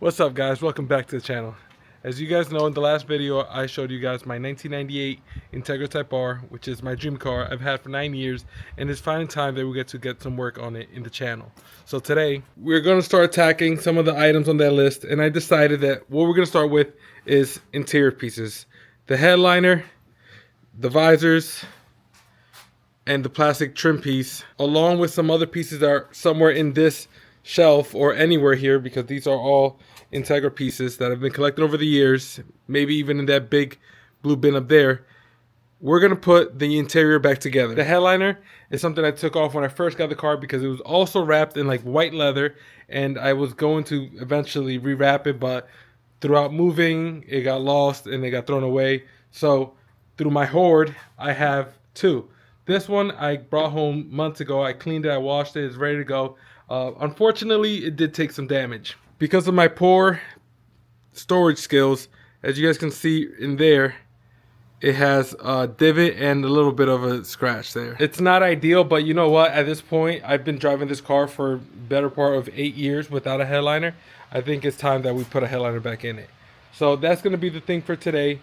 What's up, guys? Welcome back to the channel. As you guys know, in the last video I showed you guys my 1998 Integra Type R, which is my dream car I've had for 9 years, and it's finally time that we get some work on it in the channel. So today we're going to start attacking some of the items on that list, and I decided that what we're going to start with is interior pieces. The headliner, the visors, and the plastic trim piece, along with some other pieces that are somewhere in this shelf or anywhere here, because these are all Integra pieces that have been collected over the years, maybe even in that big blue bin up there. We're gonna put the interior back together. The headliner is something I took off when I first got the car because it was also wrapped in like white leather, and I was going to eventually rewrap it, but throughout moving it got lost and it got thrown away. So through my hoard I have two. This one I brought home months ago. I cleaned it, I washed it, it's ready to go. Unfortunately, it did take some damage. Because of my poor storage skills, as you guys can see in there, it has a divot and a little bit of a scratch there. It's not ideal, but you know what? At this point, I've been driving this car for better part of 8 years without a headliner. I think it's time that we put a headliner back in it. So that's going to be the thing for today.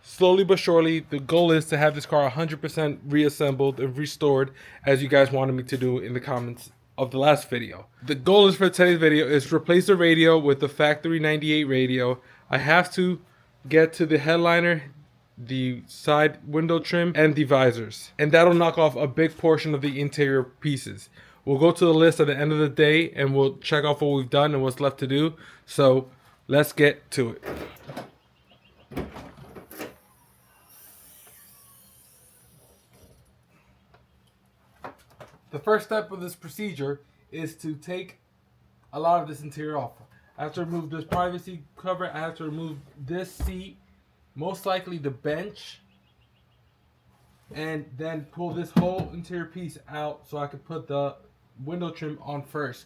Slowly but surely, the goal is to have this car 100% reassembled and restored, as you guys wanted me to do in the comments of the last video. The goal is for today's video is to replace the radio with the factory 98 radio. I have to get to the headliner, the side window trim, and the visors. And that'll knock off a big portion of the interior pieces. We'll go to the list at the end of the day and we'll check off what we've done and what's left to do. So let's get to it. The first step of this procedure is to take a lot of this interior off. I have to remove this privacy cover. I have to remove this seat, most likely the bench, and then pull this whole interior piece out so I can put the window trim on first.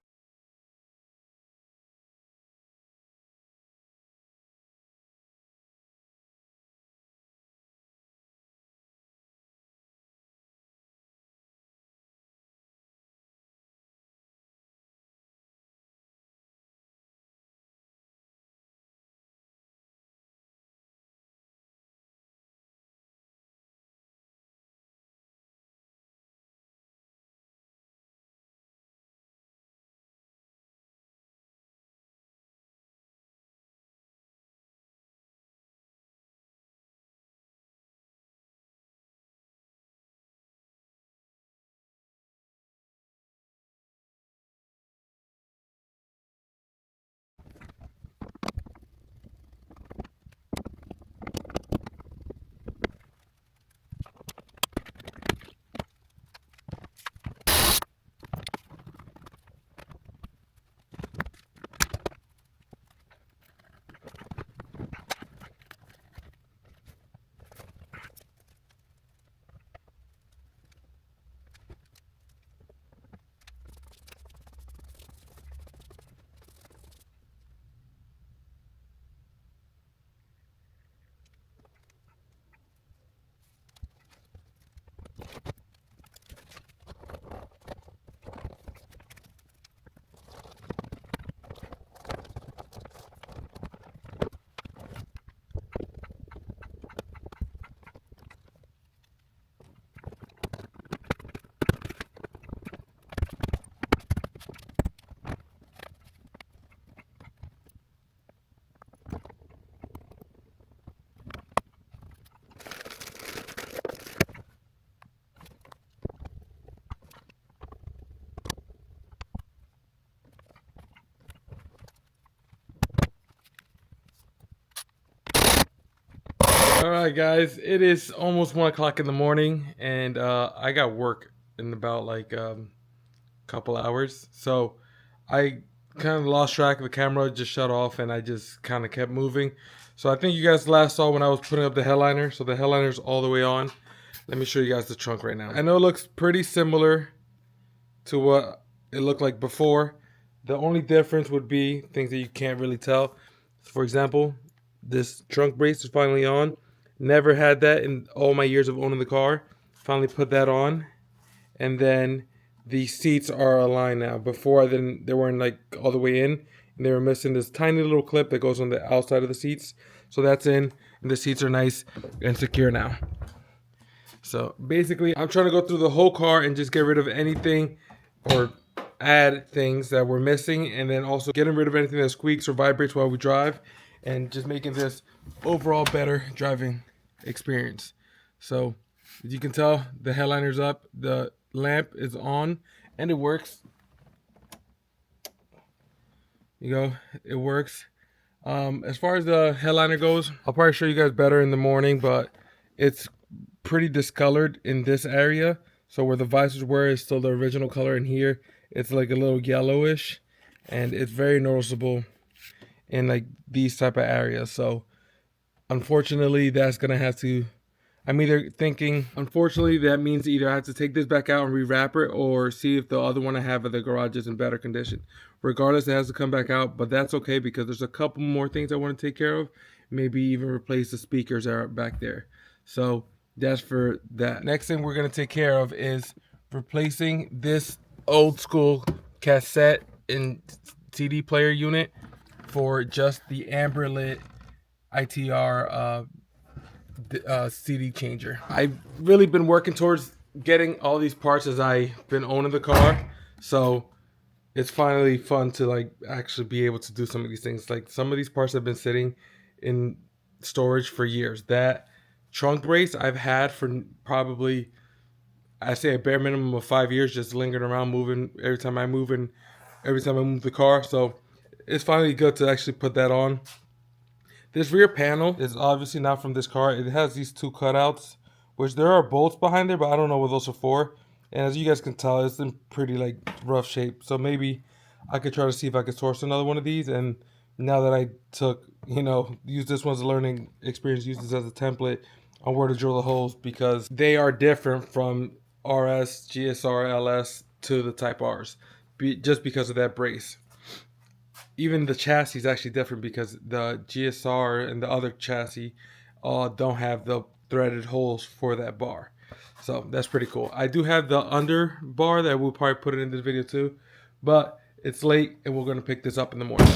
Alright guys, it is almost 1 o'clock in the morning, and I got work in about like couple hours. So I kind of lost track of the camera, just shut off, and I just kind of kept moving. So I think you guys last saw when I was putting up the headliner. So the headliner's all the way on. Let me show you guys the trunk right now. I know it looks pretty similar to what it looked like before. The only difference would be things that you can't really tell. For example, this trunk brace is finally on. Never had that in all my years of owning the car. Finally put that on. And then the seats are aligned now. Before then they weren't like all the way in, and they were missing this tiny little clip that goes on the outside of the seats. So that's in, and the seats are nice and secure now. So basically, I'm trying to go through the whole car and just get rid of anything or add things that we're missing, and then also getting rid of anything that squeaks or vibrates while we drive, and just making this overall better driving experience. So as you can tell, the headliner's up, the lamp is on, and it works. You go, it works. As far as the headliner goes, I'll probably show you guys better in the morning, but it's pretty discolored in this area. So where the visors were is still the original color, and here it's like a little yellowish, and it's very noticeable in like these type of areas. So unfortunately, that's gonna have to, I'm either thinking, unfortunately, that means either I have to take this back out and rewrap it, or see if the other one I have at the garage is in better condition. Regardless, it has to come back out, but that's okay because there's a couple more things I want to take care of. Maybe even replace the speakers that are back there. So that's for that. Next thing we're going to take care of is replacing this old school cassette and CD player unit for just the amber lit ITR CD changer. I've really been working towards getting all these parts as I've been owning the car, so it's finally fun to like actually be able to do some of these things. Like some of these parts have been sitting in storage for years. That trunk brace I've had for probably, I say a bare minimum of 5 years, just lingering around, moving every time I move and every time I move the car. So it's finally good to actually put that on. This rear panel is obviously not from this car. It has these two cutouts, which there are bolts behind there, but I don't know what those are for. And as you guys can tell, it's in pretty like rough shape. So maybe I could try to see if I could source another one of these. And now that I took, use this one as a learning experience, use this as a template on where to drill the holes, because they are different from RS, GSR, LS to the Type Rs, just because of that brace. Even the chassis is actually different because the GSR and the other chassis don't have the threaded holes for that bar. So that's pretty cool. I do have the under bar that we'll probably put it in this video too, but it's late and we're going to pick this up in the morning.